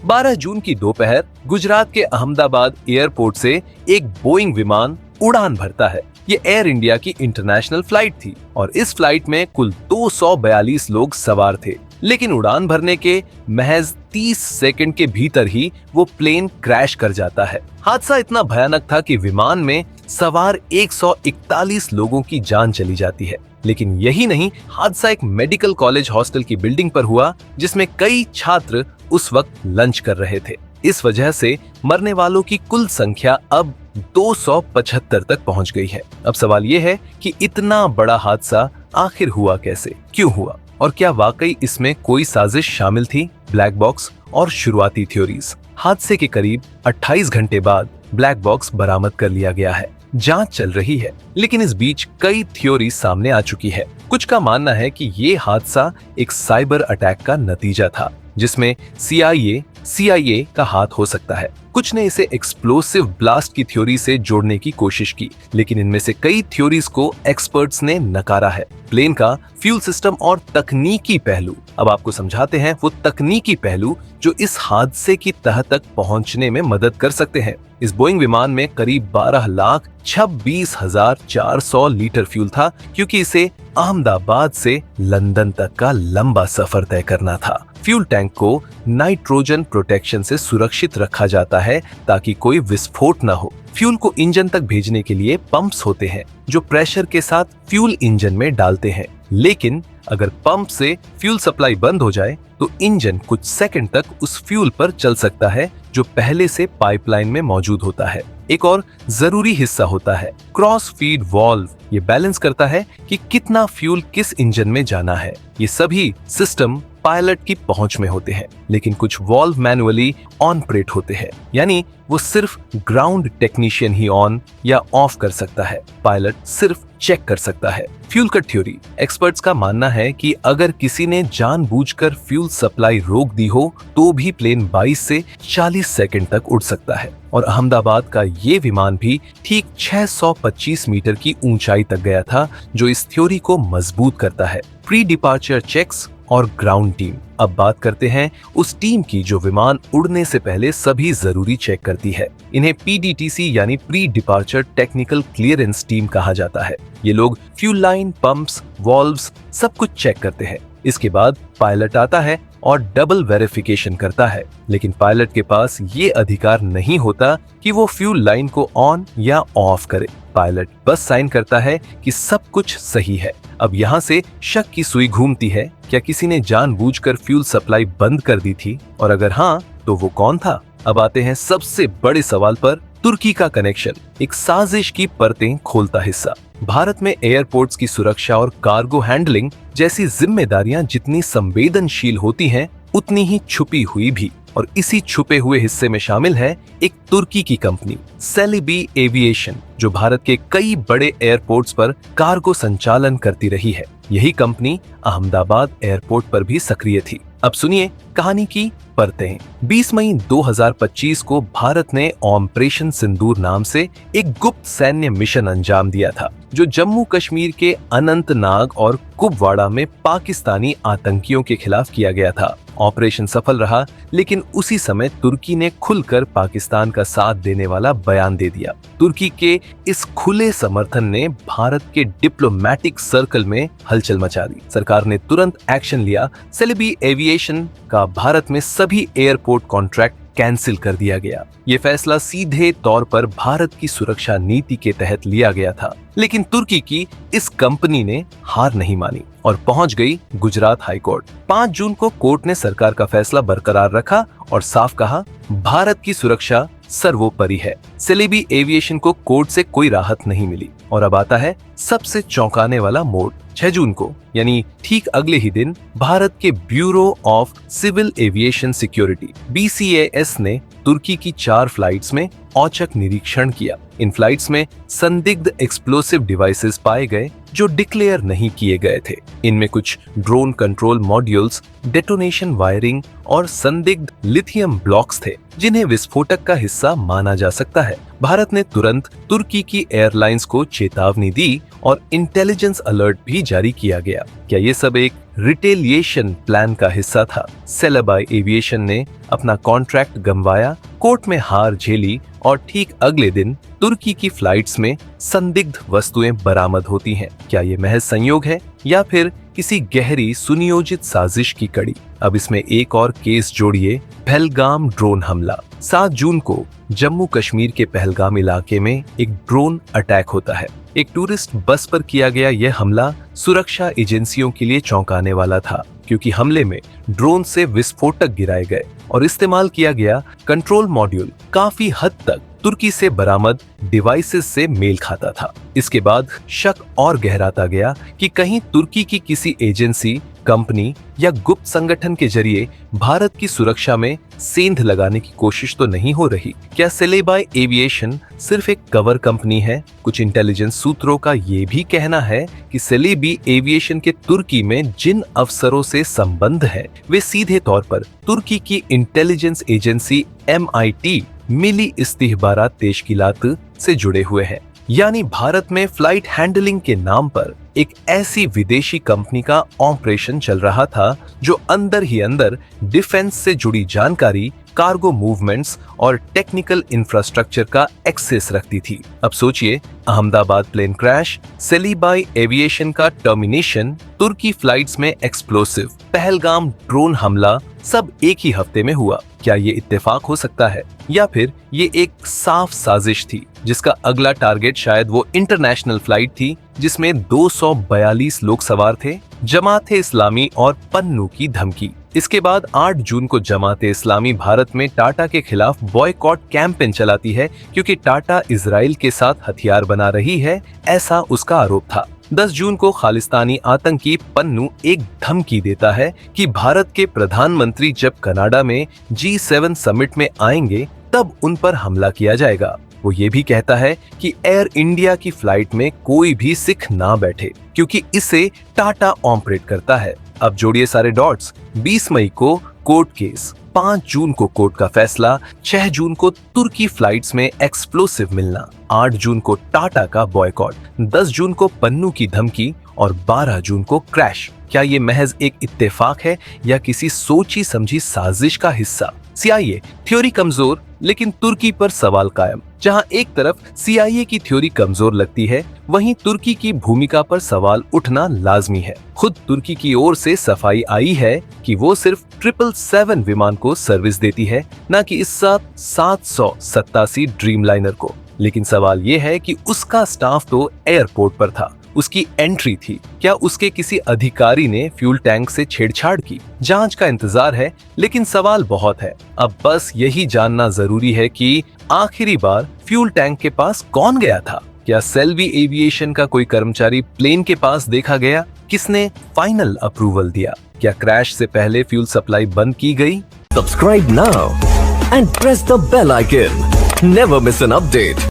12 जून की दोपहर गुजरात के अहमदाबाद एयरपोर्ट से एक बोइंग विमान उड़ान भरता है। ये एयर इंडिया की इंटरनेशनल फ्लाइट थी और इस फ्लाइट में कुल 242 लोग सवार थे। लेकिन उड़ान भरने के महज 30 सेकंड के भीतर ही वो प्लेन क्रैश कर जाता है। हादसा इतना भयानक था कि विमान में सवार 141 लोगों की जान चली जाती है। लेकिन यही नहीं, हादसा एक मेडिकल कॉलेज हॉस्टल की बिल्डिंग पर हुआ जिसमें कई छात्र उस वक्त लंच कर रहे थे। इस वजह से मरने वालों की कुल संख्या अब 275 तक पहुंच गई है। अब सवाल ये है कि इतना बड़ा हादसा आखिर हुआ कैसे, क्यों हुआ और क्या वाकई इसमें कोई साजिश शामिल थी? ब्लैक बॉक्स और शुरुआती थ्योरीज। हादसे के करीब 28 घंटे बाद ब्लैक बॉक्स बरामद कर लिया गया है। जांच चल रही है, लेकिन इस बीच कई थ्योरी सामने आ चुकी है। कुछ का मानना है कि ये हादसा एक साइबर अटैक का नतीजा था जिसमें CIA का हाथ हो सकता है। कुछ ने इसे एक्सप्लोसिव ब्लास्ट की थ्योरी से जोड़ने की कोशिश की, लेकिन इनमें से कई थ्योरीज को एक्सपर्ट्स ने नकारा है। प्लेन का फ्यूल सिस्टम और तकनीकी पहलू, अब आपको समझाते हैं वो तकनीकी पहलू जो इस हादसे की तह तक पहुंचने में मदद कर सकते हैं। इस बोइंग विमान में करीब 12,26,400 लीटर फ्यूल था, क्योंकि इसे अहमदाबाद से लंदन तक का लंबा सफर तय करना था। फ्यूल टैंक को नाइट्रोजन प्रोटेक्शन से सुरक्षित रखा जाता है ताकि कोई विस्फोट न हो। फ्यूल को इंजन तक भेजने के लिए पंप्स होते हैं जो प्रेशर के साथ फ्यूल इंजन में डालते हैं। लेकिन अगर पंप से फ्यूल सप्लाई बंद हो जाए तो इंजन कुछ सेकंड तक उस फ्यूल पर चल सकता है जो पहले से पाइपलाइन में मौजूद होता है। एक और जरूरी हिस्सा होता है क्रॉस फीड वाल्व। ये बैलेंस करता है कि कितना फ्यूल किस इंजन में जाना है। ये सभी सिस्टम पायलट की पहुंच में होते हैं, लेकिन कुछ वाल्व मैनुअली ऑपरेट होते हैं, यानी वो सिर्फ ग्राउंड टेक्नीशियन ही ऑन या ऑफ कर सकता है, पायलट सिर्फ चेक कर सकता है। Fuel cut theory. एक्सपर्ट्स का मानना है कि अगर किसी ने जानबूझकर फ्यूल सप्लाई रोक दी हो तो भी प्लेन 22 से 40 सेकंड तक उड़ सकता है। और अहमदाबाद का ये विमान भी ठीक 625 मीटर की ऊंचाई तक गया था, जो इस थ्योरी को मजबूत करता है। प्री डिपार्चर चेक्स और ग्राउंड टीम। अब बात करते हैं उस टीम की जो विमान उड़ने से पहले सभी जरूरी चेक करती है। इन्हें PDTC यानी pre departure technical clearance team कहा जाता है। ये लोग फ्यूल लाइन, पंप्स, वाल्व्स सब कुछ चेक करते हैं। इसके बाद पायलट आता है और डबल वेरिफिकेशन करता है, लेकिन पायलट के पास ये अधिकार नहीं होता कि वो फ्यूल लाइन को ऑन या ऑफ करे। पायलट बस साइन करता है कि सब कुछ सही है। अब यहाँ से शक की सुई घूमती है, क्या किसी ने जानबूझकर फ्यूल सप्लाई बंद कर दी थी, और अगर हाँ तो वो कौन था? अब आते हैं सबसे बड़े सवाल पर, तुर्की का कनेक्शन एक साजिश की परतें खोलता हिस्सा। भारत में एयरपोर्ट्स की सुरक्षा और कार्गो हैंडलिंग जैसी जिम्मेदारियां जितनी संवेदनशील होती हैं, उतनी ही छुपी हुई भी। और इसी छुपे हुए हिस्से में शामिल है एक तुर्की की कंपनी सेलिबी एविएशन, जो भारत के कई बड़े एयरपोर्ट्स पर कार्गो संचालन करती रही है। यही कंपनी अहमदाबाद एयरपोर्ट पर भी सक्रिय थी। अब सुनिए कहानी की परतें। 20 मई 2025 को भारत ने ऑपरेशन सिंदूर नाम से एक गुप्त सैन्य मिशन अंजाम दिया था, जो जम्मू कश्मीर के अनंतनाग और कुपवाड़ा में पाकिस्तानी आतंकियों के खिलाफ किया गया था। ऑपरेशन सफल रहा, लेकिन उसी समय तुर्की ने खुलकर पाकिस्तान का साथ देने वाला बयान दे दिया। तुर्की के इस खुले समर्थन ने भारत के डिप्लोमैटिक सर्कल में हलचल मचा दी। सरकार ने तुरंत एक्शन लिया। सेलिबी एविएशन का भारत में सभी एयरपोर्ट कॉन्ट्रैक्ट कैंसिल कर दिया गया। ये फैसला सीधे तौर पर भारत की सुरक्षा नीति के तहत लिया गया था, लेकिन तुर्की की इस कंपनी ने हार नहीं मानी और पहुंच गई गुजरात हाई कोर्ट। 5 जून को कोर्ट ने सरकार का फैसला बरकरार रखा और साफ कहा, भारत की सुरक्षा सर्वोपरि है। सेलिबी एविएशन को कोर्ट से कोई राहत नहीं मिली। और अब आता है सबसे चौंकाने वाला मोड़। 6 जून को, यानी ठीक अगले ही दिन, भारत के bureau of civil aviation security BCAS ने तुर्की की 4 फ्लाइट्स में औचक निरीक्षण किया। इन फ्लाइट्स में संदिग्ध एक्सप्लोसिव डिवाइसेस पाए गए जो डिक्लेयर नहीं किए गए थे। इनमें कुछ drone control modules, detonation wiring और संदिग्ध लिथियम ब्लॉक्स थे, जिन्हें विस्फोटक का हिस्सा माना जा सकता है। भारत ने तुरंत तुर्की की एयरलाइंस को चेतावनी दी और इंटेलिजेंस अलर्ट भी जारी किया गया। क्या ये सब एक रिटेलिएशन प्लान का हिस्सा था। सेलेबाई एविएशन ने अपना कॉन्ट्रैक्ट गंवाया, कोर्ट में हार झेली और ठीक अगले दिन तुर्की की फ्लाइट्स में संदिग्ध वस्तुएं बरामद होती हैं। क्या ये महज संयोग है या फिर किसी गहरी सुनियोजित साजिश की कड़ी? अब इसमें एक और केस जोड़िए, पहलगाम ड्रोन हमला। 7 जून को जम्मू कश्मीर के पहलगाम इलाके में एक ड्रोन अटैक होता है। एक टूरिस्ट बस पर किया गया यह हमला सुरक्षा एजेंसियों के लिए चौंकाने वाला था, क्योंकि हमले में ड्रोन से विस्फोटक गिराए गए और इस्तेमाल किया गया कंट्रोल मॉड्यूल काफी हद तक तुर्की से बरामद डिवाइसेस से मेल खाता था। इसके बाद शक और गहराता गया कि कहीं तुर्की की किसी एजेंसी, कंपनी या गुप्त संगठन के जरिए भारत की सुरक्षा में सेंध लगाने की कोशिश तो नहीं हो रही। क्या सेलेबाई एविएशन सिर्फ एक कवर कंपनी है? कुछ इंटेलिजेंस सूत्रों का ये भी कहना है कि सेलेबी एविएशन के तुर्की में जिन अफसरों से संबंध है वे सीधे तौर पर तुर्की की इंटेलिजेंस एजेंसी MIT मिली इस्तिहबारात तेशकीलात से जुड़े हुए हैं। यानी भारत में फ्लाइट हैंडलिंग के नाम पर एक ऐसी विदेशी कंपनी का ऑपरेशन चल रहा था जो अंदर ही अंदर डिफेंस से जुड़ी जानकारी, कार्गो मूवमेंट्स और टेक्निकल इंफ्रास्ट्रक्चर का एक्सेस रखती थी। अब सोचिए, अहमदाबाद प्लेन क्रैश, सेलेबाई एविएशन का टर्मिनेशन, तुर्की फ्लाइट्स में एक्सप्लोसिव, पहलगाम ड्रोन हमला, सब एक ही हफ्ते में हुआ। क्या ये इत्तेफाक हो सकता है या फिर ये एक साफ साजिश थी जिसका अगला टारगेट शायद वो इंटरनेशनल फ्लाइट थी जिसमें 242 लोग सवार थे? जमाते इस्लामी और पन्नू की धमकी। इसके बाद 8 जून को जमाते इस्लामी भारत में टाटा के खिलाफ बॉयकॉट कैंपेन चलाती है क्योंकि टाटा इजराइल के साथ हथियार बना रही है, ऐसा उसका आरोप था। 10 जून को खालिस्तानी आतंकी पन्नू एक धमकी देता है कि भारत के प्रधानमंत्री जब कनाडा में G7 समिट में आएंगे तब उन पर हमला किया जाएगा। वो ये भी कहता है कि एयर इंडिया की फ्लाइट में कोई भी सिख ना बैठे क्योंकि इसे टाटा ऑपरेट करता है। अब जोड़िए सारे डॉट्स। 20 मई को कोर्ट केस, 5 जून को कोर्ट का फैसला, 6 जून को तुर्की फ्लाइट्स में एक्सप्लोसिव मिलना, 8 जून को टाटा का बॉयकॉट, 10 जून को पन्नू की धमकी और 12 जून को क्रैश। क्या ये महज एक इत्तेफाक है या किसी सोची समझी साजिश का हिस्सा? CIA थ्योरी कमजोर लेकिन तुर्की पर सवाल कायम। जहां एक तरफ CIA की थ्योरी कमजोर लगती है, वहीं तुर्की की भूमिका पर सवाल उठना लाजमी है। खुद तुर्की की ओर से सफाई आई है कि वो सिर्फ 777 विमान को सर्विस देती है, न कि इस 787 ड्रीमलाइनर को। लेकिन सवाल ये है कि उसका स्टाफ तो एयरपोर्ट पर था, उसकी एंट्री थी। क्या उसके किसी अधिकारी ने फ्यूल टैंक से छेड़छाड़ की? जांच का इंतजार है, लेकिन सवाल बहुत है। अब बस यही जानना जरूरी है कि आखिरी बार फ्यूल टैंक के पास कौन गया था? क्या सेलेबी एविएशन का कोई कर्मचारी प्लेन के पास देखा गया? किसने फाइनल अप्रूवल दिया? क्या क्रैश से पहले फ्यूल सप्लाई बंद की गई? Subscribe now and press the bell icon. Never miss an update.